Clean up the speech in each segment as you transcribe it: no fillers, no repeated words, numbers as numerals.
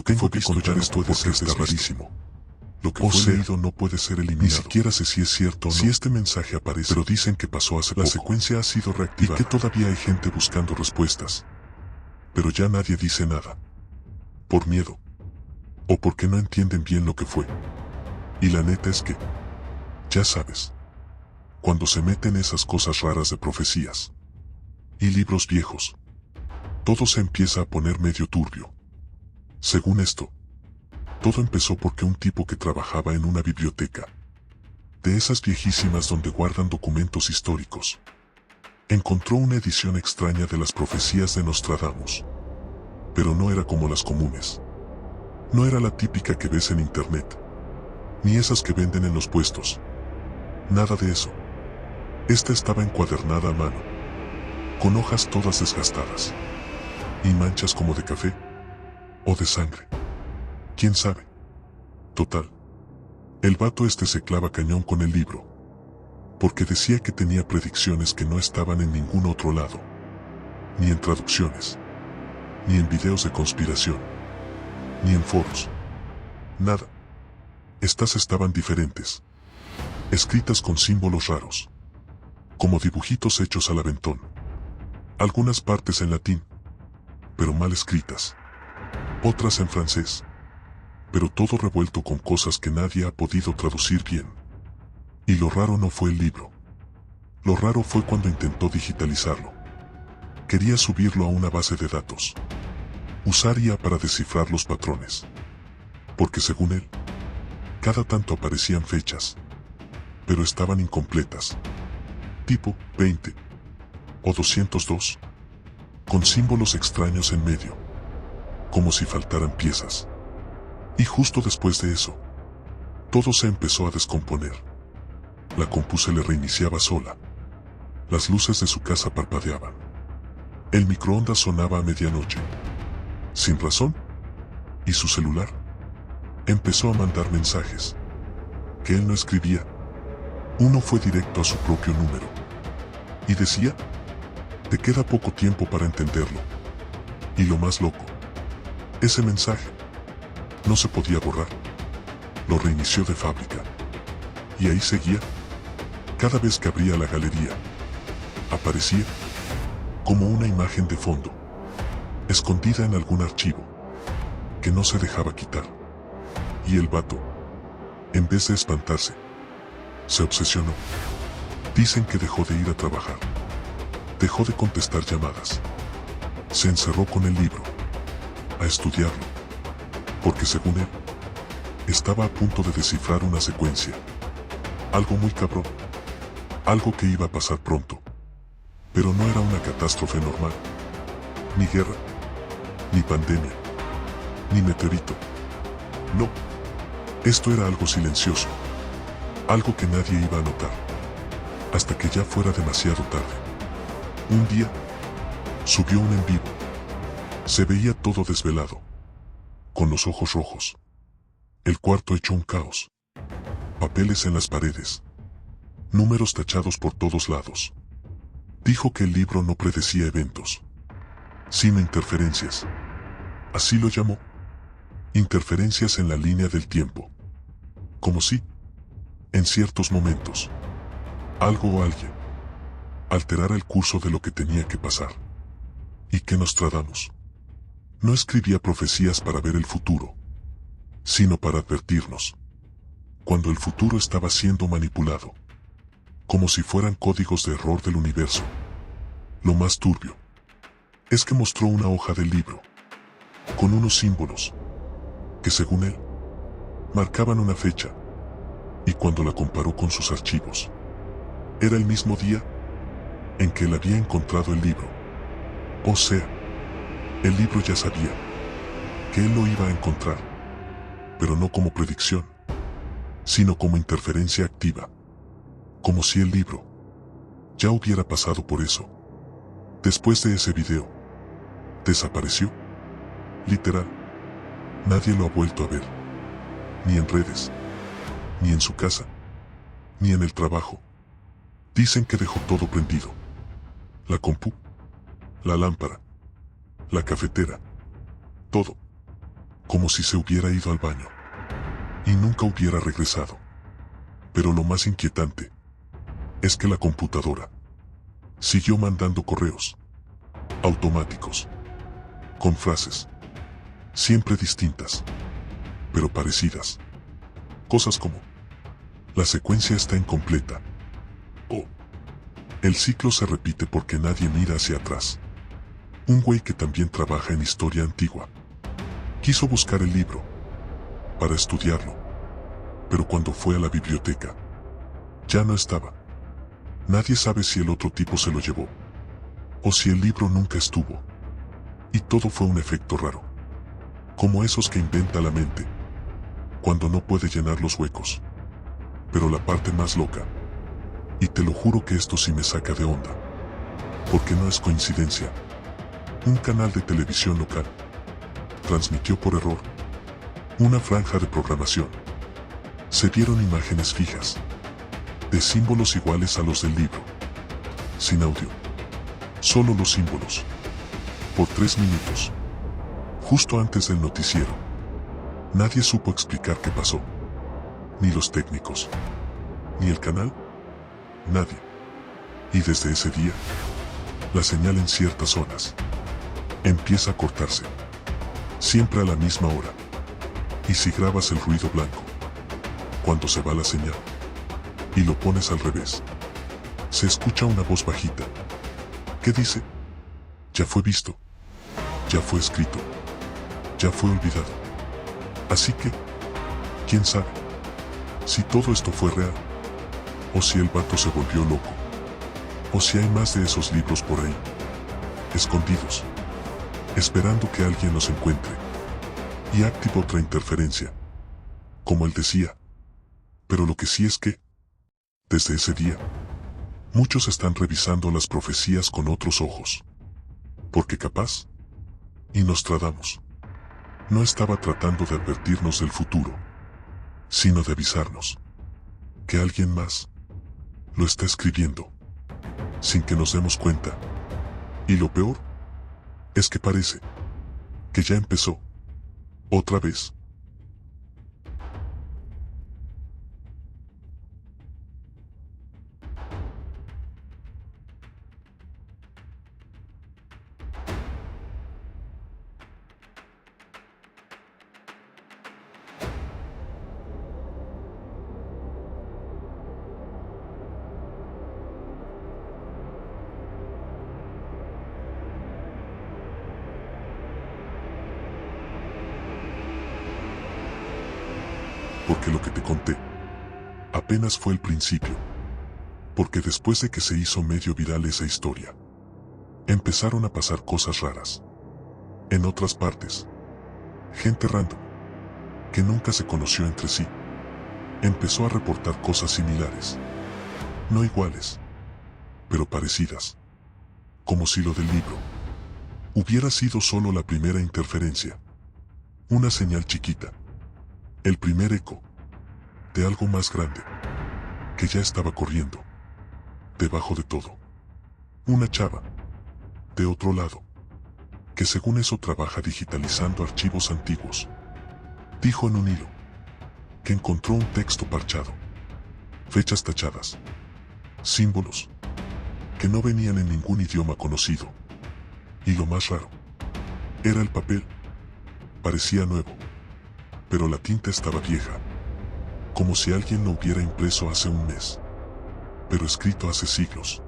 Lo que fue visto ya esto puede ser rarísimo. Lo que fue leído no puede ser eliminado. Ni siquiera sé si es cierto o no. Si este mensaje aparece, pero dicen que pasó hace poco. La secuencia ha sido reactivada. Y que todavía hay gente buscando respuestas. Pero ya nadie dice nada. Por miedo. O porque no entienden bien lo que fue. Y la neta es que, ya sabes, cuando se meten esas cosas raras de profecías y libros viejos, todo se empieza a poner medio turbio. Según esto, todo empezó porque un tipo que trabajaba en una biblioteca, de esas viejísimas donde guardan documentos históricos, encontró una edición extraña de las profecías de Nostradamus. Pero no era como las comunes. No era la típica que ves en internet, ni esas que venden en los puestos. Nada de eso. Esta estaba encuadernada a mano, con hojas todas desgastadas, y manchas como de café, o de sangre. ¿Quién sabe? Total. El vato este se clava cañón con el libro, porque decía que tenía predicciones que no estaban en ningún otro lado, ni en traducciones, ni en videos de conspiración, ni en foros. Nada. Estas estaban diferentes, escritas con símbolos raros, como dibujitos hechos al aventón. Algunas partes en latín, pero mal escritas. Otras en francés, pero todo revuelto con cosas que nadie ha podido traducir bien. Y lo raro no fue el libro. Lo raro fue cuando intentó digitalizarlo. Quería subirlo a una base de datos. Usar IA para descifrar los patrones. Porque según él, cada tanto aparecían fechas, pero estaban incompletas. Tipo 20 o 202, con símbolos extraños en medio, como si faltaran piezas. Y justo después de eso, todo se empezó a descomponer. La compu se le reiniciaba sola. Las luces de su casa parpadeaban. El microondas sonaba a medianoche, sin razón. Y su celular empezó a mandar mensajes que él no escribía. Uno fue directo a su propio número y decía: te queda poco tiempo para entenderlo. Y lo más loco, ese mensaje no se podía borrar. Lo reinició de fábrica. Y ahí seguía. Cada vez que abría la galería, aparecía como una imagen de fondo, escondida en algún archivo, que no se dejaba quitar. Y el vato, en vez de espantarse, se obsesionó. Dicen que dejó de ir a trabajar. Dejó de contestar llamadas. Se encerró con el libro, a estudiarlo, porque según él, estaba a punto de descifrar una secuencia. Algo muy cabrón. Algo que iba a pasar pronto. Pero no era una catástrofe normal. Ni guerra. Ni pandemia. Ni meteorito. No. Esto era algo silencioso. Algo que nadie iba a notar. Hasta que ya fuera demasiado tarde. Un día, subió un en vivo. Se veía todo desvelado, con los ojos rojos. El cuarto hecho un caos. Papeles en las paredes. Números tachados por todos lados. Dijo que el libro no predecía eventos, sino interferencias. Así lo llamó. Interferencias en la línea del tiempo. Como si, en ciertos momentos, algo o alguien alterara el curso de lo que tenía que pasar. Y que Nostradamus no escribía profecías para ver el futuro, sino para advertirnos cuando el futuro estaba siendo manipulado, como si fueran códigos de error del universo. Lo más turbio es que mostró una hoja del libro, con unos símbolos, que según él, marcaban una fecha, y cuando la comparó con sus archivos, era el mismo día en que él había encontrado el libro. O sea, el libro ya sabía que él lo iba a encontrar, pero no como predicción, sino como interferencia activa, como si el libro ya hubiera pasado por eso. Después de ese video, desapareció. Literal, nadie lo ha vuelto a ver, ni en redes, ni en su casa, ni en el trabajo. Dicen que dejó todo prendido. La compu, la lámpara, la cafetera, todo. como si se hubiera ido al baño y nunca hubiera regresado. Pero lo más inquietante es que la computadora siguió mandando correos automáticos con frases siempre distintas, pero parecidas. Cosas como: la secuencia está incompleta, o el ciclo se repite porque nadie mira hacia atrás. Un güey que también trabaja en historia antigua quiso buscar el libro para estudiarlo, pero cuando fue a la biblioteca ya no estaba. Nadie sabe si el otro tipo se lo llevó o si el libro nunca estuvo. Y todo fue un efecto raro, como esos que inventa la mente cuando no puede llenar los huecos. Pero la parte más loca, y te lo juro que esto sí me saca de onda, porque no es coincidencia, un canal de televisión local transmitió por error una franja de programación. Se vieron imágenes fijas de símbolos iguales a los del libro, sin audio, solo los símbolos, por 3 minutos, justo antes del noticiero. Nadie supo explicar qué pasó, ni los técnicos, ni el canal, nadie. Y desde ese día, la señal en ciertas zonas empieza a cortarse, siempre a la misma hora. Y si grabas el ruido blanco, cuando se va la señal, y lo pones al revés, se escucha una voz bajita que dice: ya fue visto, ya fue escrito, ya fue olvidado. Así que, ¿quién sabe si todo esto fue real? O si el vato se volvió loco. O si hay más de esos libros por ahí, escondidos, esperando que alguien los encuentre y active otra interferencia, como él decía. Pero lo que sí es que, desde ese día, muchos están revisando las profecías con otros ojos. Porque capaz, y Nostradamus no estaba tratando de advertirnos del futuro, sino de avisarnos que alguien más lo está escribiendo, sin que nos demos cuenta. Y lo peor es que parece que ya empezó otra vez. Porque lo que te conté apenas fue el principio. Porque después de que se hizo medio viral esa historia, empezaron a pasar cosas raras. En otras partes, gente random, que nunca se conoció entre sí, empezó a reportar cosas similares. No iguales, pero parecidas. Como si lo del libro hubiera sido solo la primera interferencia. Una señal chiquita. El primer eco de algo más grande que ya estaba corriendo debajo de todo. Una chava de otro lado que según eso trabaja digitalizando archivos antiguos, dijo en un hilo que encontró un texto parchado, fechas tachadas, símbolos que no venían en ningún idioma conocido. Y lo más raro era el papel. Parecía nuevo, pero la tinta estaba vieja, como si alguien lo hubiera impreso hace un mes, pero escrito hace siglos.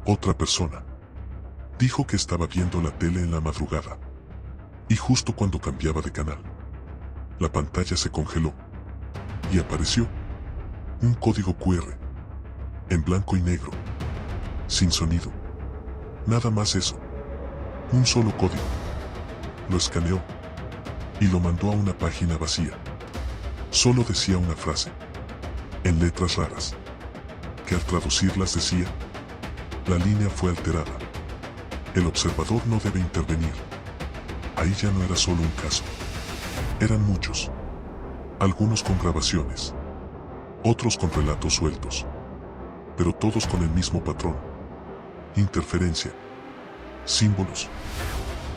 Otra persona dijo que estaba viendo la tele en la madrugada, y justo cuando cambiaba de canal, la pantalla se congeló, y apareció un código QR, en blanco y negro, sin sonido. Nada más eso, un solo código. Lo escaneó y lo mandó a una página vacía. Solo decía una frase, en letras raras, que al traducirlas decía: la línea fue alterada. El observador no debe intervenir. Ahí ya no era solo un caso. Eran muchos. Algunos con grabaciones, otros con relatos sueltos, pero todos con el mismo patrón. Interferencia, símbolos,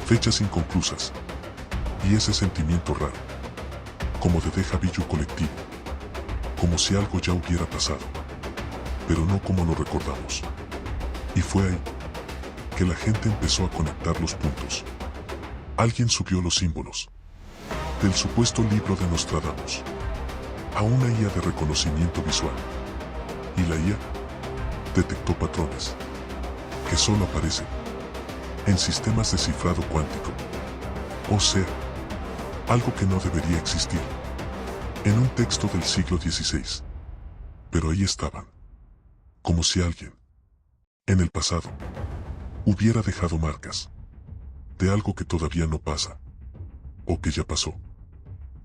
fechas inconclusas. Y ese sentimiento raro, como de déjà vu colectivo, como si algo ya hubiera pasado, pero no como lo recordamos. Y fue ahí que la gente empezó a conectar los puntos. Alguien subió los símbolos del supuesto libro de Nostradamus a una IA de reconocimiento visual. Y la IA detectó patrones que solo aparecen en sistemas de cifrado cuántico. O sea, algo que no debería existir en un texto del siglo XVI. Pero ahí estaban, como si alguien, en el pasado, hubiera dejado marcas de algo que todavía no pasa, o que ya pasó,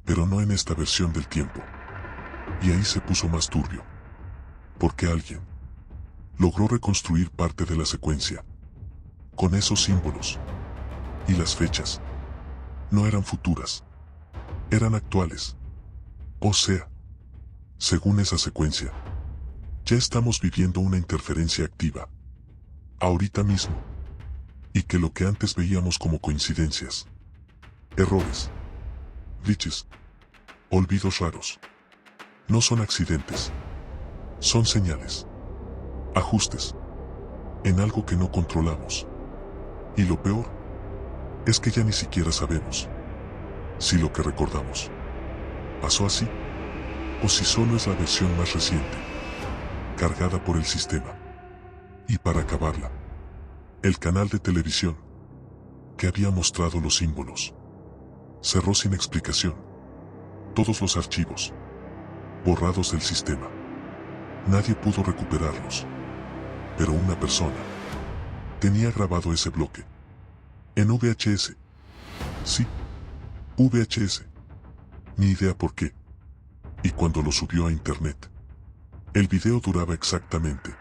pero no en esta versión del tiempo. Y ahí se puso más turbio, porque alguien logró reconstruir parte de la secuencia, con esos símbolos, y las fechas no eran futuras, eran actuales. O sea, según esa secuencia, ya estamos viviendo una interferencia activa, ahorita mismo, y que lo que antes veíamos como coincidencias, errores, glitches, olvidos raros, no son accidentes, son señales, ajustes, en algo que no controlamos. Y lo peor, es que ya ni siquiera sabemos si lo que recordamos pasó así, o si solo es la versión más reciente, cargada por el sistema. Y para acabarla, el canal de televisión que había mostrado los símbolos cerró sin explicación todos los archivos borrados del sistema. Nadie pudo recuperarlos, pero una persona tenía grabado ese bloque en VHS. Sí, VHS. Ni idea por qué. Y cuando lo subió a internet, el video duraba exactamente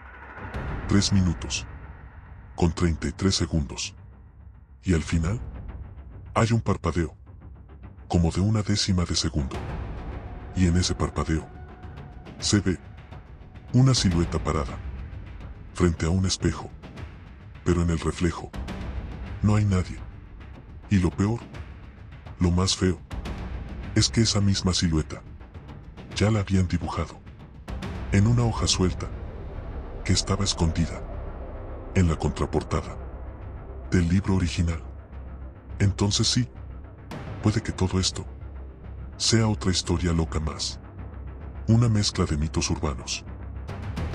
3 minutos con 33 segundos. Y al final, hay un parpadeo, como de una décima de segundo. Y en ese parpadeo, se ve una silueta parada frente a un espejo, pero en el reflejo no hay nadie. Y lo peor, lo más feo, es que esa misma silueta ya la habían dibujado en una hoja suelta que estaba escondida en la contraportada del libro original. Entonces sí, puede que todo esto sea otra historia loca más, una mezcla de mitos urbanos,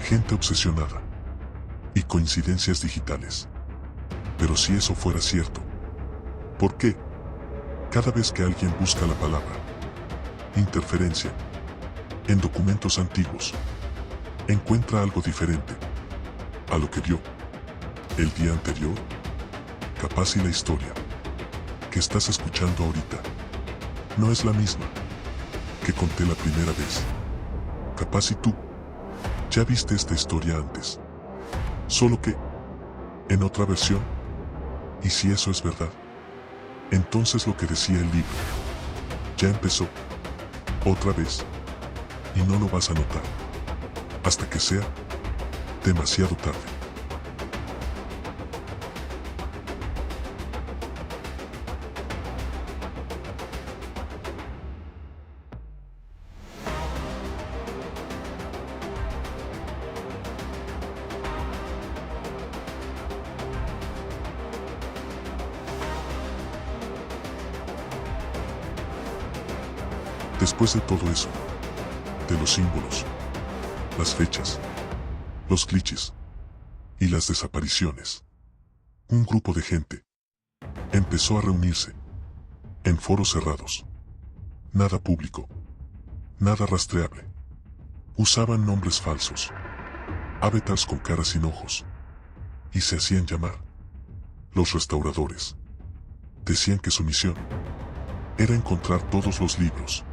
gente obsesionada y coincidencias digitales. Pero si eso fuera cierto, ¿por qué cada vez que alguien busca la palabra interferencia en documentos antiguos, encuentra algo diferente a lo que vio el día anterior? Capaz y la historia que estás escuchando ahorita no es la misma que conté la primera vez. Capaz y tú ya viste esta historia antes, solo que en otra versión. Y si eso es verdad, entonces lo que decía el libro ya empezó otra vez, y no lo vas a notar hasta que sea demasiado tarde. Después de todo eso, de los símbolos, las fechas, los glitches y las desapariciones, un grupo de gente empezó a reunirse en foros cerrados. Nada público, nada rastreable. Usaban nombres falsos, avatars con caras sin ojos, y se hacían llamar los restauradores. Decían que su misión era encontrar todos los libros,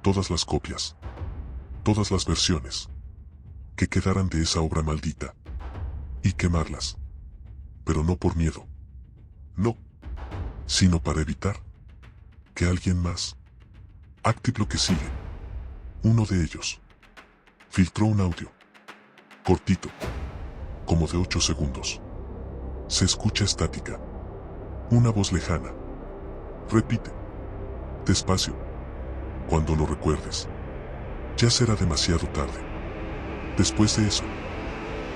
todas las copias, todas las versiones que quedaran de esa obra maldita y quemarlas. Pero no por miedo, no, sino para evitar que alguien más active lo que sigue. Uno de ellos filtró un audio cortito, como de 8 segundos. Se escucha estática, una voz lejana repite: Despacio. Cuando lo recuerdes, ya será demasiado tarde. Después de eso,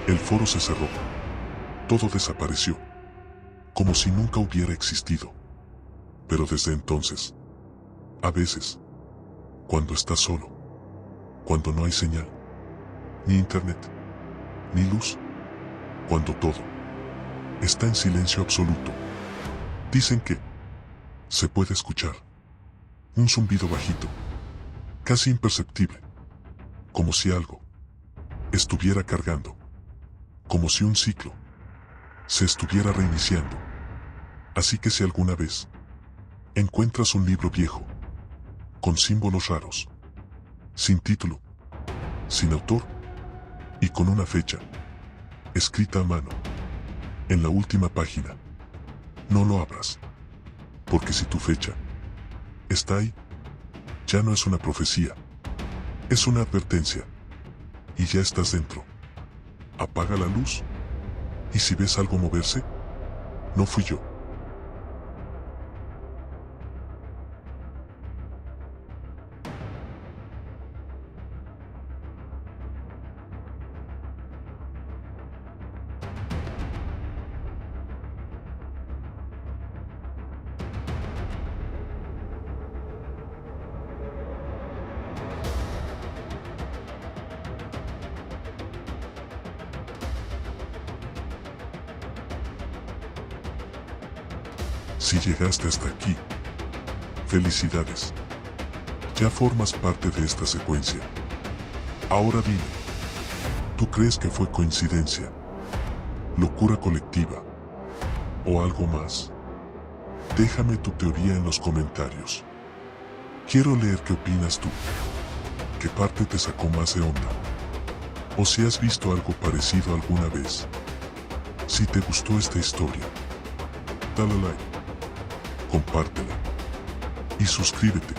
el foro se cerró. Todo desapareció, como si nunca hubiera existido. Pero desde entonces, a veces, cuando estás solo, cuando no hay señal, ni internet, ni luz, cuando todo está en silencio absoluto, dicen que se puede escuchar un zumbido bajito, casi imperceptible, como si algo estuviera cargando, como si un ciclo se estuviera reiniciando. Así que si alguna vez encuentras un libro viejo, con símbolos raros, sin título, sin autor y con una fecha escrita a mano en la última página, no lo abras, porque si tu fecha está ahí, ya no es una profecía, es una advertencia, y ya estás dentro. Apaga la luz, y si ves algo moverse, no fui yo. Si llegaste hasta aquí, felicidades. Ya formas parte de esta secuencia. Ahora dime, ¿tú crees que fue coincidencia, locura colectiva o algo más? Déjame tu teoría en los comentarios. Quiero leer qué opinas tú. ¿Qué parte te sacó más de onda? O si has visto algo parecido alguna vez. Si te gustó esta historia, dale like, compártela y suscríbete.